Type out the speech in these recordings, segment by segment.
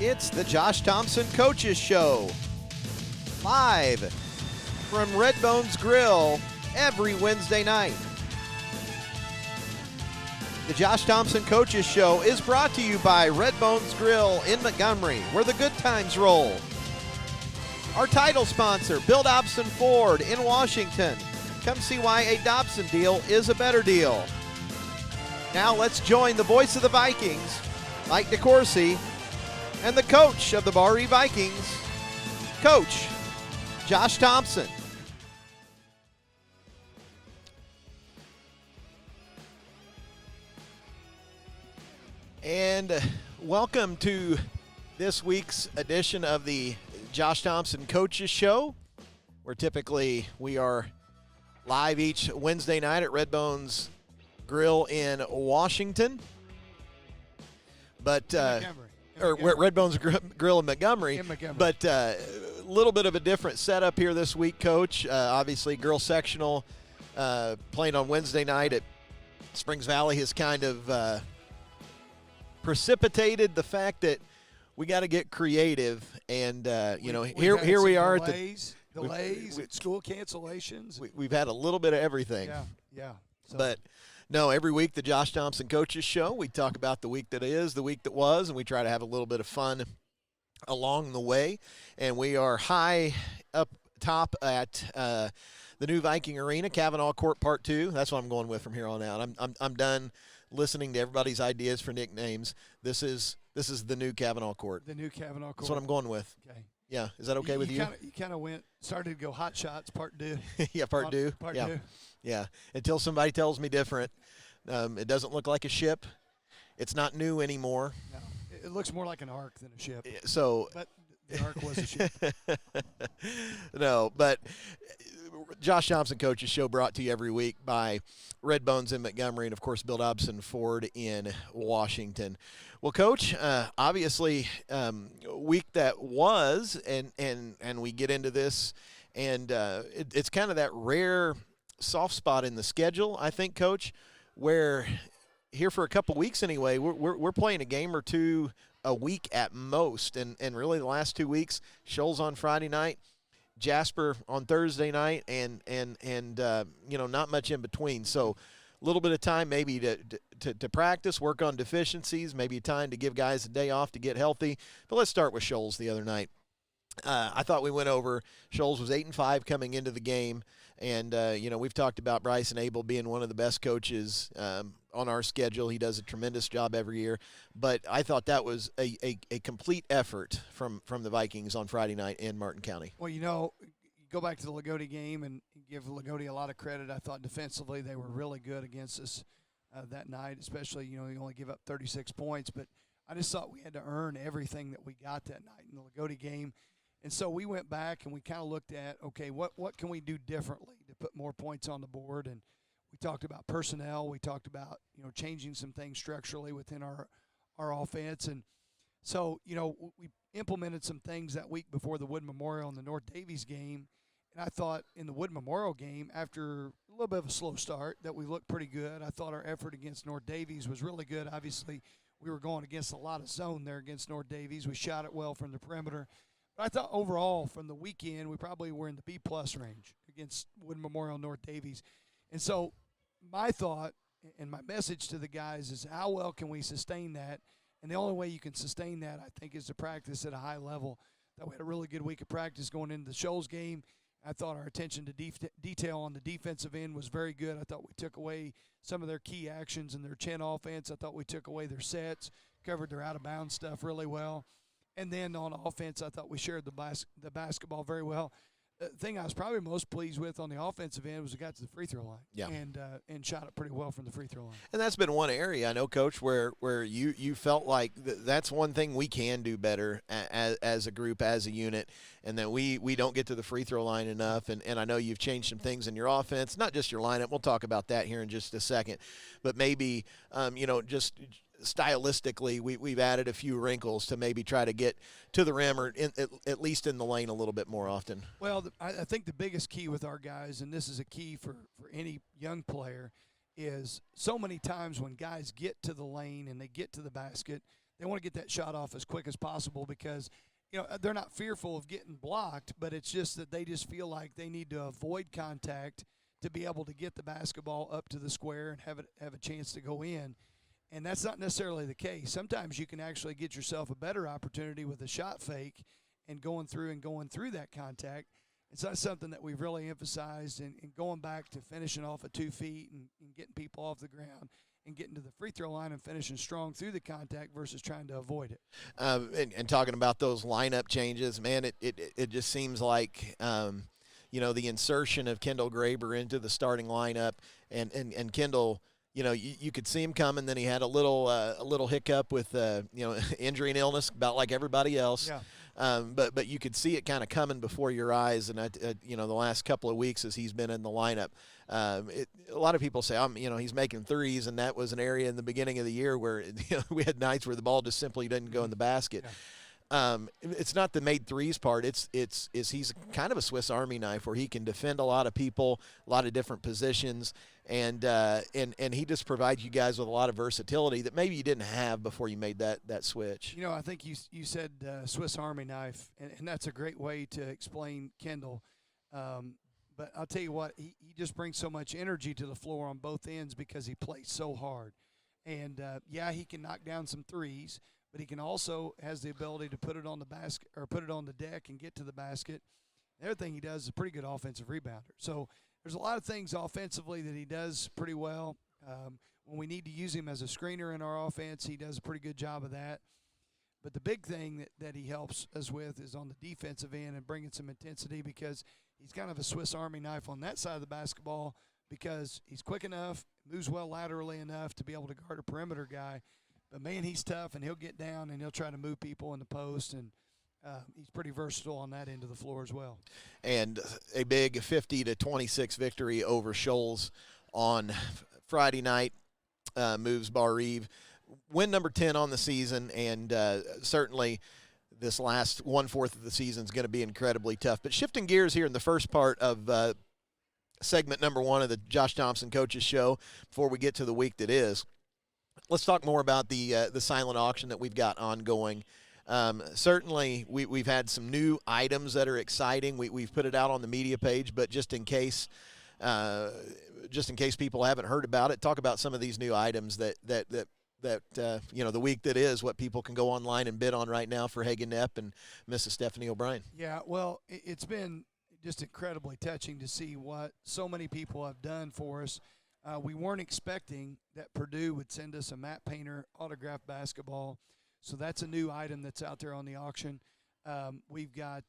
It's the Josh Thompson Coaches Show, live from Redbone's Grill every Wednesday night. The Josh Thompson Coaches Show is brought to you by Redbone's Grill in Montgomery, where the good times roll. Our title sponsor, Bill Dobson Ford in Washington. Come see why a Dobson deal is a better deal. Now let's join the voice of the Vikings, Mike DeCourcy, and the coach of the Barr-Reeve Vikings, Coach Josh Thompson. And welcome to this week's edition of the Josh Thompson Coaches Show, where typically we are live each Wednesday night at Redbone's Grill in Washington. But we're at Redbone's Grill in Montgomery. But a little bit of a different setup here this week, Coach. Obviously, girls sectional playing on Wednesday night at Springs Valley has kind of precipitated the fact that we got to get creative. And here we are delays, school cancellations. We've had a little bit of everything. Yeah. But no, every week the Josh Thompson Coaches Show, we talk about the week that is, the week that was, and we try to have a little bit of fun along the way. And we are high up top at the new Viking Arena, Kavanaugh Court Part 2. That's what I'm going with from here on out. I'm done listening to everybody's ideas for nicknames. This is the new Kavanaugh Court. The new Kavanaugh Court. That's what I'm going with. Okay. Yeah, is that okay with you? You kind of started to go Hot Shots Part 2. Yeah, Part 2. Part 2. Yeah, until somebody tells me different. It doesn't look like a ship. It's not new anymore. No, it looks more like an ark than a ship. But the ark was a ship. No, but Josh Thompson Coaches Show brought to you every week by Redbones in Montgomery and, of course, Bill Dobson Ford in Washington. Well, Coach, obviously, week that was, and we get into this, and it's kind of that rare soft spot in the schedule, I think, Coach, where here for a couple weeks anyway, we're playing a game or two a week at most, and really the last 2 weeks, Shoals on Friday night, Jasper on Thursday night, and not much in between. So a little bit of time maybe to practice, work on deficiencies, maybe time to give guys a day off to get healthy. But let's start with Shoals the other night. I thought we went over. Shoals was 8-5 coming into the game, and we've talked about Bryson Abel being one of the best coaches on our schedule. He does a tremendous job every year, but I thought that was a complete effort from the Vikings on Friday night in Martin County. Well, you go back to the Lagodi game and give Lagodi a lot of credit. I thought defensively they were really good against us that night, especially, you only give up 36 points, but I just thought we had to earn everything that we got that night in the Lagodi game. And so we went back and we kind of looked at, okay, what can we do differently to put more points on the board? And we talked about personnel. We talked about, changing some things structurally within our offense. And so, we implemented some things that week before the Wood Memorial and the North Davies game. And I thought in the Wood Memorial game, after a little bit of a slow start, that we looked pretty good. I thought our effort against North Davies was really good. Obviously, we were going against a lot of zone there against North Davies. We shot it well from the perimeter. But I thought overall from the weekend, we probably were in the B-plus range against Wood Memorial and North Davies. And so my thought and my message to the guys is how well can we sustain that? And the only way you can sustain that, I think, is to practice at a high level. That we had a really good week of practice going into the Shoals game. I thought our attention to detail on the defensive end was very good. I thought we took away some of their key actions in their chin offense. I thought we took away their sets, covered their out-of-bounds stuff really well. And then on offense, I thought we shared the basketball very well. The thing I was probably most pleased with on the offensive end was we got to the free throw line and shot it pretty well from the free throw line. And that's been one area, I know, Coach, where you felt like that's one thing we can do better as a group, as a unit, and that we don't get to the free throw line enough. And I know you've changed some things in your offense, not just your lineup. We'll talk about that here in just a second. But maybe, just – stylistically, we've added a few wrinkles to maybe try to get to the rim or at least in the lane a little bit more often. Well, I think the biggest key with our guys, and this is a key for any young player, is so many times when guys get to the lane and they get to the basket, they want to get that shot off as quick as possible because, they're not fearful of getting blocked, but it's just that they just feel like they need to avoid contact to be able to get the basketball up to the square and have a chance to go in. And that's not necessarily the case. Sometimes you can actually get yourself a better opportunity with a shot fake and going through that contact. It's not something that we've really emphasized, and going back to finishing off at 2 feet and getting people off the ground and getting to the free throw line and finishing strong through the contact versus trying to avoid it. And talking about those lineup changes, man, it just seems like the insertion of Kendall Graber into the starting lineup, and Kendall, you could see him coming. Then he had a little hiccup with injury and illness, about like everybody else. Yeah. But you could see it kind of coming before your eyes, and the last couple of weeks as he's been in the lineup, a lot of people say, he's making threes, and that was an area in the beginning of the year where we had nights where the ball just simply didn't go in the basket. Yeah. It's not the made threes part. It's he's kind of a Swiss Army knife where he can defend a lot of people, a lot of different positions, and he just provides you guys with a lot of versatility that maybe you didn't have before you made that switch. I think you said Swiss Army knife, and that's a great way to explain Kendall. But I'll tell you what, he just brings so much energy to the floor on both ends because he plays so hard. And, he can knock down some threes, but he can also has the ability to put it on the basket or put it on the deck and get to the basket. The other thing he does is a pretty good offensive rebounder. So there's a lot of things offensively that he does pretty well. When we need to use him as a screener in our offense, he does a pretty good job of that. But the big thing that he helps us with is on the defensive end and bringing some intensity because he's kind of a Swiss Army knife on that side of the basketball because he's quick enough, moves well laterally enough to be able to guard a perimeter guy. But, man, he's tough, and he'll get down, and he'll try to move people in the post, and he's pretty versatile on that end of the floor as well. And a big 50-26 victory over Shoals on Friday night moves Barr-Reeve. Win number 10 on the season, and certainly this last 1/4 of the season is going to be incredibly tough. But shifting gears here in the first part of segment number 1 of the Josh Thompson Coaches Show before we get to the week that is, let's talk more about the silent auction that we've got ongoing. Certainly, we've had some new items that are exciting. We've put it out on the media page, but just in case people haven't heard about it, talk about some of these new items that the week that is, what people can go online and bid on right now for Hagen Knepp and Mrs. Stephanie O'Brien. Yeah, well, it's been just incredibly touching to see what so many people have done for us. We weren't expecting that Purdue would send us a Matt Painter autographed basketball, so that's a new item that's out there on the auction. We've got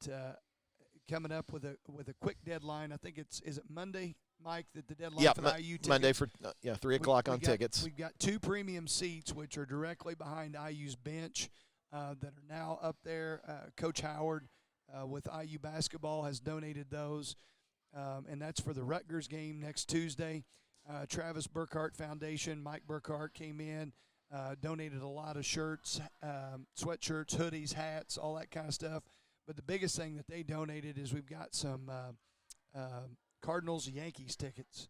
coming up with a quick deadline. I think is it Monday, Mike, that the deadline for the IU tickets? Monday for 3 o'clock on tickets. We've got 2 premium seats, which are directly behind IU's bench that are now up there. Coach Howard with IU basketball has donated those, and that's for the Rutgers game next Tuesday. Travis Burkhart Foundation, Mike Burkhart came in, donated a lot of shirts, sweatshirts, hoodies, hats, all that kind of stuff. But the biggest thing that they donated is we've got some Cardinals-Yankees tickets.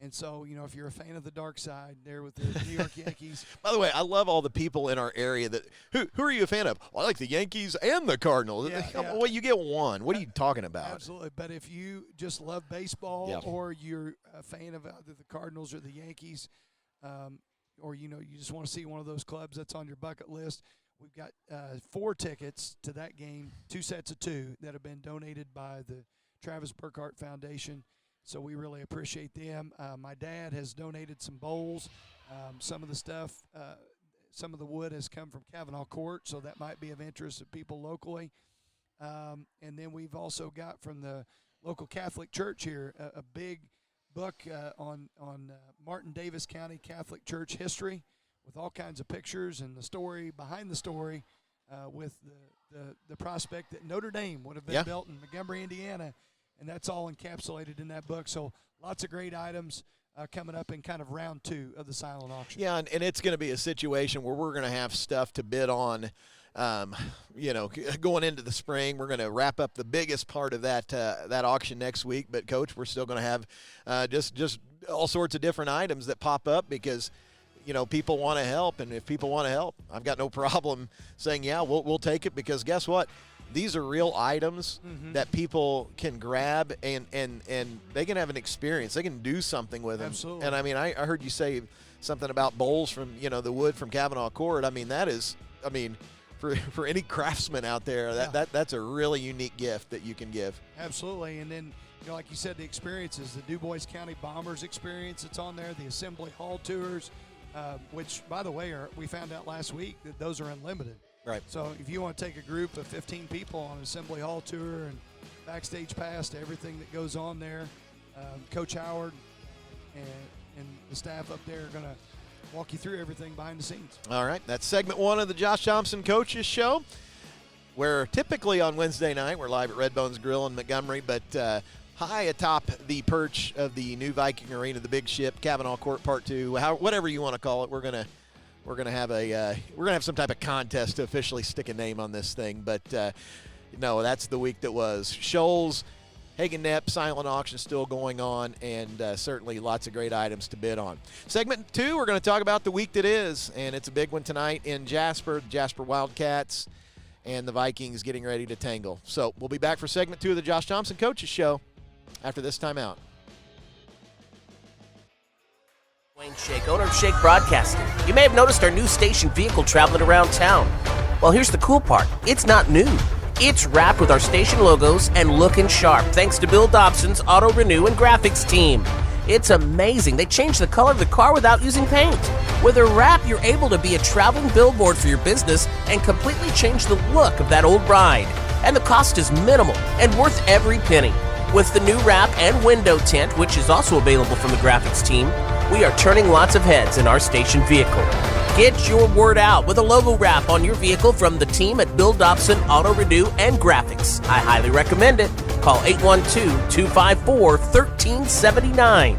And so, if you're a fan of the dark side, there with the New York Yankees. By the way, I love all the people in our area that who are you a fan of? Well, I like the Yankees and the Cardinals. Yeah. Well, you get one. What are you talking about? Absolutely. But if you just love baseball or you're a fan of either the Cardinals or the Yankees, or you just want to see one of those clubs that's on your bucket list, we've got 4 tickets to that game, 2 sets of 2 that have been donated by the Travis Burkhart Foundation. So we really appreciate them. My dad has donated some bowls. Some of the stuff, some of the wood has come from Kavanaugh Court, so that might be of interest to people locally. And then we've also got from the local Catholic Church here a big book on Martin Davis County Catholic Church history with all kinds of pictures and the story behind the story with the prospect that Notre Dame would have been built in Montgomery, Indiana. And that's all encapsulated in that book. So lots of great items coming up in kind of round 2 of the silent auction. Yeah, and it's going to be a situation where we're going to have stuff to bid on, going into the spring. We're going to wrap up the biggest part of that auction next week. But, Coach, we're still going to have just all sorts of different items that pop up because, people want to help, and if people want to help, I've got no problem saying, yeah, we'll take it, because guess what? These are real items that people can grab, and they can have an experience. They can do something with them. Absolutely. And, I heard you say something about bowls from, the wood from Kavanaugh Court. For any craftsman out there, that's a really unique gift that you can give. Absolutely. And then, like you said, the experiences, the Du Bois County Bombers experience that's on there, the Assembly Hall tours, which, by the way, we found out last week that those are unlimited. Right. So if you want to take a group of 15 people on an Assembly Hall tour and backstage pass to everything that goes on there, Coach Howard and the staff up there are going to walk you through everything behind the scenes. All right. That's segment 1 of the Josh Thompson Coaches Show, where typically on Wednesday night we're live at Red Bones Grill in Montgomery, but high atop the perch of the new Viking Arena, the big ship, Kavanaugh Court Part 2, whatever you want to call it, we're gonna have some type of contest to officially stick a name on this thing. But no, that's the week that was. Shoals, Hagen Knepp, silent auction still going on, and certainly lots of great items to bid on. Segment 2, we're going to talk about the week that is, and it's a big one tonight in Jasper. The Jasper Wildcats and the Vikings getting ready to tangle. So we'll be back for segment 2 of the Josh Thompson Coaches Show after this timeout. Wayne Shake, owner of Shake Broadcasting. You may have noticed our new station vehicle traveling around town. Well, here's the cool part. It's not new. It's wrapped with our station logos and looking sharp thanks to Bill Dobson's Auto Renew and Graphics team. It's amazing. They changed the color of the car without using paint. With a wrap, you're able to be a traveling billboard for your business and completely change the look of that old ride. And the cost is minimal and worth every penny. With the new wrap and window tint, which is also available from the graphics team, we are turning lots of heads in our station vehicle. Get your word out with a logo wrap on your vehicle from the team at Bill Dobson Auto Renew and Graphics. I highly recommend it. Call 812-254-1379.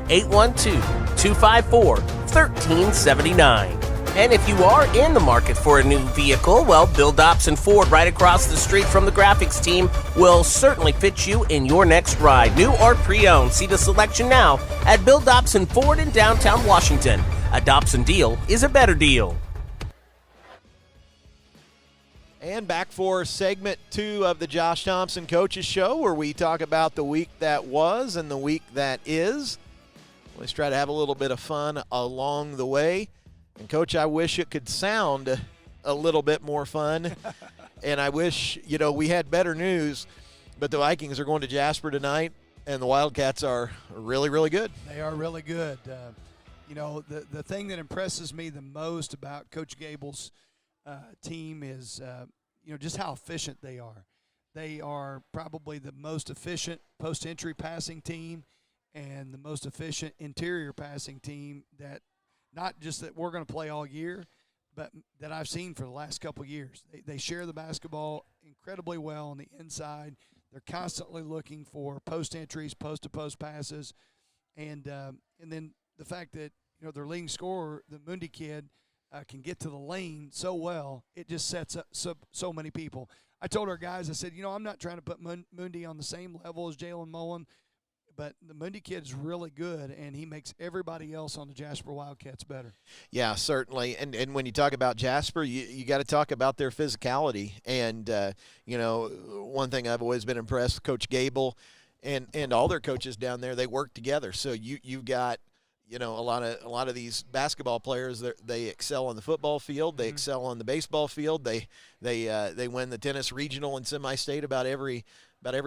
812-254-1379. And if you are in the market for a new vehicle, well, Bill Dobson Ford right across the street from the graphics team will certainly fit you in your next ride, new or pre-owned. See the selection now at Bill Dobson Ford in downtown Washington. A Dobson deal is a better deal. And back for segment 2 of the Josh Thompson Coaches Show, where we talk about the week that was and the week that is. Let's try to have a little bit of fun along the way. And, Coach, I wish it could sound a little bit more fun. And I wish, we had better news. But the Vikings are going to Jasper tonight, and the Wildcats are really, really good. They are really good. The thing that impresses me the most about Coach Gable's team is, just how efficient they are. They are probably the most efficient post-entry passing team and the most efficient interior passing team that not just that we're going to play all year, but that I've seen for the last couple of years. They share the basketball incredibly well on the inside. They're constantly looking for post entries, post-to-post passes, and then the fact that their leading scorer, the Mundi kid, can get to the lane so well, it just sets up so many people. I told our guys, I said, I'm not trying to put Mundi on the same level as Jalen Mullen, but the Mundi kid is really good, and he makes everybody else on the Jasper Wildcats better. Yeah, certainly. And when you talk about Jasper, you got to talk about their physicality. And, one thing I've always been impressed with Coach Gable and all their coaches down there, they work together. So you've got, a lot of these basketball players, they excel on the football field, they excel on the baseball field, they win the tennis regional and semi-state about every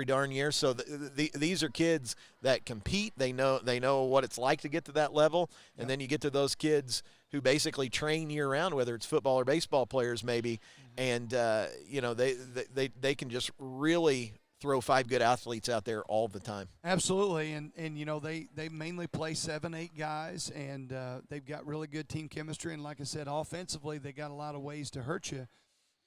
darn year. So these are kids that compete. They know what it's like to get to that level. And then you get to those kids who basically train year round, whether it's football or baseball players maybe. And, they can just really throw 5 good athletes out there all the time. Absolutely. And they mainly play 7-8 guys, and they've got really good team chemistry. And like I said, offensively, they got a lot of ways to hurt you.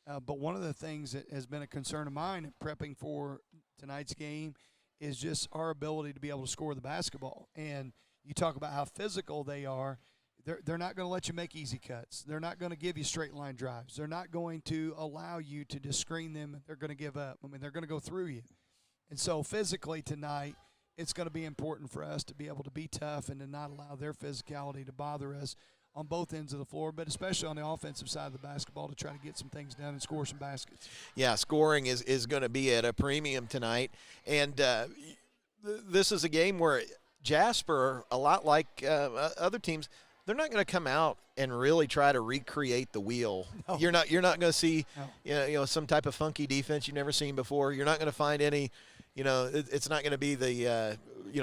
But one of the things that has been a concern of mine in prepping for tonight's game is just our ability to be able to score the basketball. And you talk about how physical they are. They're not going to let you make easy cuts. They're not going to give you straight line drives. They're not going to allow you to just screen them, and they're going to give up. They're going to go through you. And so physically tonight, it's going to be important for us to be able to be tough and to not allow their physicality to bother us. on both ends of the floor, but especially on the offensive side of the basketball to try to get some things done and score some baskets. Yeah, scoring is going to be at a premium tonight. And this is a game where Jasper, a lot like other teams, they're not going to come out and really try to recreate the wheel. No. You're not going to see No. Some type of funky defense you've never seen before. You're not going to find any, it's not going to be the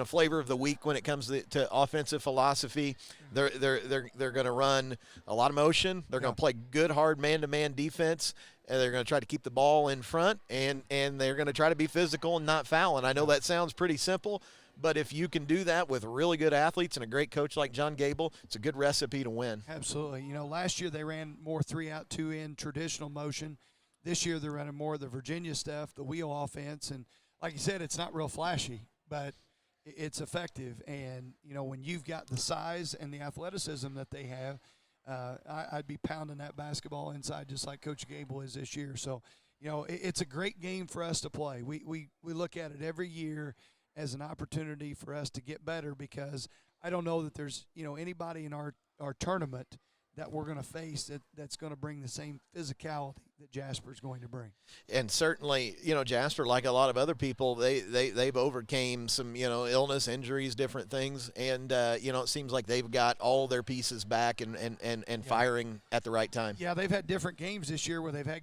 flavor of the week when it comes to offensive philosophy. They're going to run a lot of motion. They're going to play good hard man-to-man defense. And they're going to try to keep the ball in front, and they're going to try to be physical and not foul. And I know that sounds pretty simple, but if you can do that with really good athletes and a great coach like John Gable, it's a good recipe to win. Absolutely. Last year they ran more 3-out, 2-in traditional motion. This year they're running more of the Virginia stuff, the wheel offense. And like you said, it's not real flashy, but it's effective. And, when you've got the size and the athleticism that they have, I'd be pounding that basketball inside just like Coach Gable is this year. So, it's a great game for us to play. We look at it every year as an opportunity for us to get better, because I don't know that there's, anybody in our tournament that we're going to face that's going to bring the same physicality that Jasper's going to bring. And certainly, Jasper, like a lot of other people, they've overcame some, illness, injuries, different things. And, it seems like they've got all their pieces back and firing at the right time. Yeah, they've had different games this year where they've had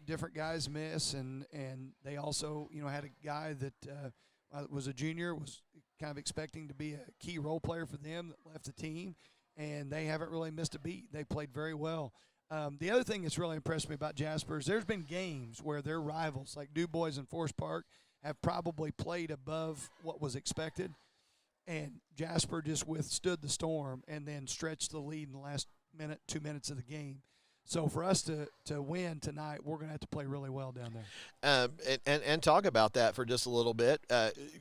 different guys miss. And they also, had a guy that was a junior, was kind of expecting to be a key role player for them, that left the team. And they haven't really missed a beat. They played very well. The other thing that's really impressed me about Jasper is there's been games where their rivals, like Du Bois and Forest Park, have probably played above what was expected. And Jasper just withstood the storm and then stretched the lead in the last 2 minutes of the game. So for us to win tonight, we're going to have to play really well down there. And talk about that for just a little bit.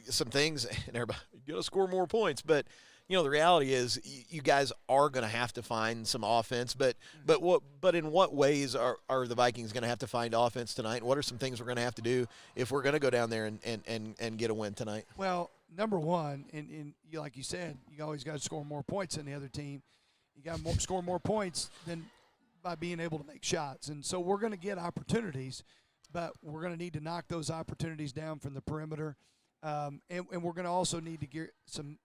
Some things, and everybody, you got to score more points, but the reality is you guys are going to have to find some offense, but in what ways are the Vikings going to have to find offense tonight? And what are some things we're going to have to do if we're going to go down there and get a win tonight? Well, number one, and like you said, you always got to score more points than the other team. You got to score more points than by being able to make shots. And so we're going to get opportunities, but we're going to need to knock those opportunities down from the perimeter. And we're going to also need to get some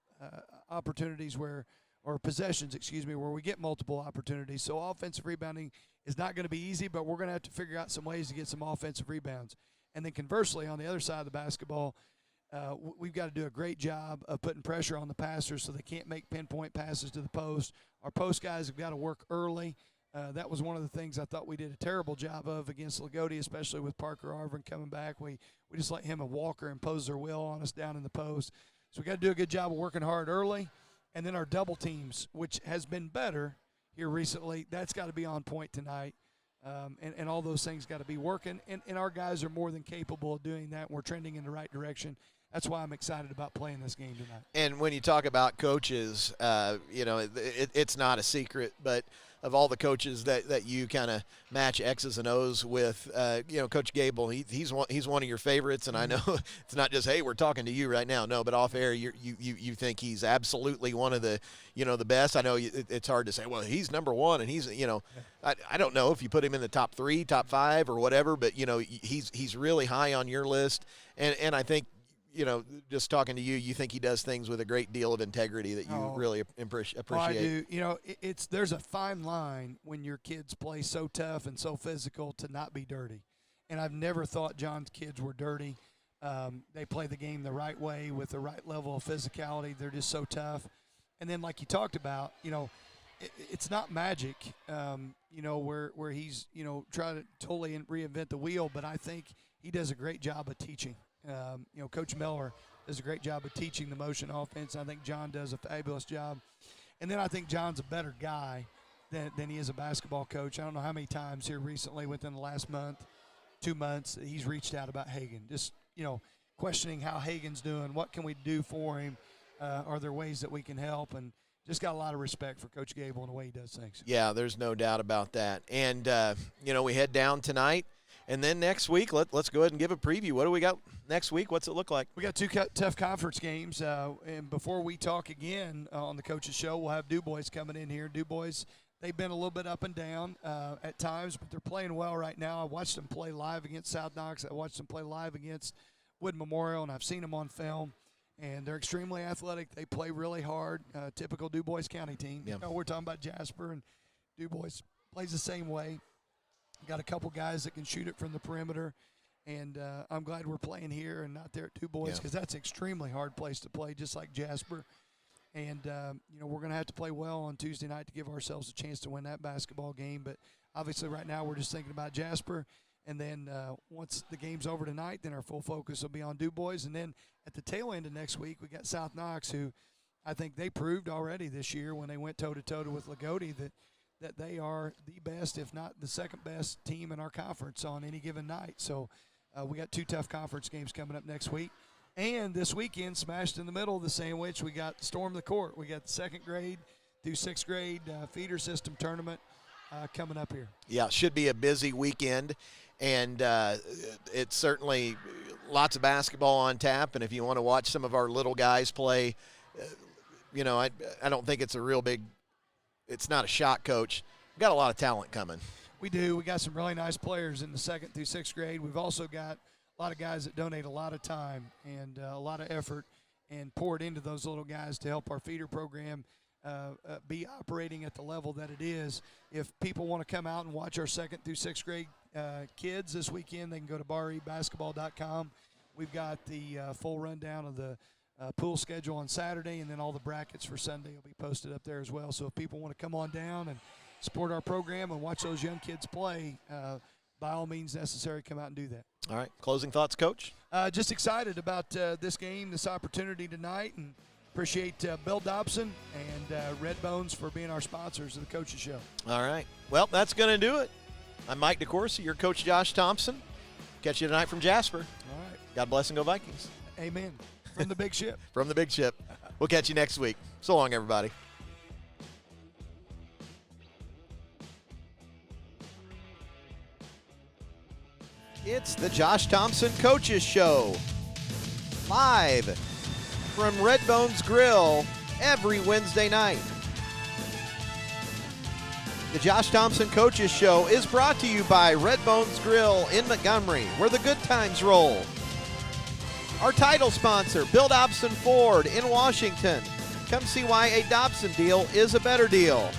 opportunities where we get multiple opportunities. So offensive rebounding is not going to be easy, but we're going to have to figure out some ways to get some offensive rebounds. And then conversely, on the other side of the basketball, we've got to do a great job of putting pressure on the passers so they can't make pinpoint passes to the post. Our post guys have got to work early. That was one of the things I thought we did a terrible job of against Lagodi, especially with Parker Arvin coming back. We just let him and Walker impose their will on us down in the post. So we got to do a good job of working hard early. And then our double teams, which has been better here recently, that's got to be on point tonight. And all those things got to be working. And our guys are more than capable of doing that. We're trending in the right direction. That's why I'm excited about playing this game tonight. And when you talk about coaches, it's not a secret, but of all the coaches that you kind of match X's and O's with, Coach Gable, he's one of your favorites, and I know it's not just, hey, we're talking to you right now. No, but off air, you think he's absolutely one of the, the best. I know it's hard to say, well, he's number one, and he's, I don't know if you put him in the top 3, top 5, or whatever, but he's really high on your list, and I think, just talking to you, you think he does things with a great deal of integrity that you really appreciate. Well, I do. There's a fine line when your kids play so tough and so physical to not be dirty. And I've never thought John's kids were dirty. They play the game the right way with the right level of physicality. They're just so tough. And then, like you talked about, it's not magic, where he's, trying to totally reinvent the wheel, but I think he does a great job of teaching. Coach Miller does a great job of teaching the motion offense. I think John does a fabulous job. And then I think John's a better guy than he is a basketball coach. I don't know how many times here recently within the last 2 months, he's reached out about Hagan. Just, questioning how Hagan's doing. What can we do for him? Are there ways that we can help? And just got a lot of respect for Coach Gable and the way he does things. Yeah, there's no doubt about that. And, we head down tonight. And then next week, let's go ahead and give a preview. What do we got next week? What's it look like? We got 2 tough conference games. And before we talk again on the Coach's Show, we'll have Du Bois coming in here. Du Bois they've been a little bit up and down at times, but they're playing well right now. I watched them play live against South Knox. I watched them play live against Wood Memorial, and I've seen them on film. And they're extremely athletic. They play really hard. Typical Du Bois County team. Yeah. You know, we're talking about Jasper, and Du Bois plays the same way. Got a couple guys that can shoot it from the perimeter. And I'm glad we're playing here and not there at Du Bois, because that's an extremely hard place to play, just like Jasper. And, you know, we're going to have to play well on Tuesday night to give ourselves a chance to win that basketball game. But obviously right now we're just thinking about Jasper. And then once the game's over tonight, then our full focus will be on Du Bois. And then at the tail end of next week, we got South Knox, who I think they proved already this year when they went toe-to-toe with Lagodi that they are the best, if not the second best team in our conference on any given night. So we got 2 tough conference games coming up next week. And this weekend, smashed in the middle of the sandwich, we got Storm the Court. We got the 2nd grade through 6th grade feeder system tournament coming up here. Yeah, it should be a busy weekend. And it's certainly lots of basketball on tap. And if you want to watch some of our little guys play, you know, I don't think it's a real big – it's not a shot, Coach. We've got a lot of talent coming. We do. We got some really nice players in the 2nd through 6th grade. We've also got a lot of guys that donate a lot of time and a lot of effort and pour it into those little guys to help our feeder program be operating at the level that it is. If people want to come out and watch our 2nd through 6th grade kids this weekend, they can go to Barr-Reeve-basketball.com. We've got the full rundown of the pool schedule on Saturday, and then all the brackets for Sunday will be posted up there as well. So if people want to come on down and support our program and watch those young kids play, by all means necessary, come out and do that. All right. Closing thoughts, Coach? Just excited about this game, this opportunity tonight, and appreciate Bill Dobson and Red Bones for being our sponsors of the Coaches Show. All right. Well, that's going to do it. I'm Mike DeCourcy, your Coach Josh Thompson. Catch you tonight from Jasper. All right. God bless and go Vikings. Amen. From the big ship. From the big ship. We'll catch you next week. So long, everybody. It's the Josh Thompson Coaches Show. Live from Red Bones Grill every Wednesday night. The Josh Thompson Coaches Show is brought to you by Red Bones Grill in Montgomery, where the good times roll. Our title sponsor, Bill Dobson Ford in Washington. Come see why a Dobson deal is a better deal.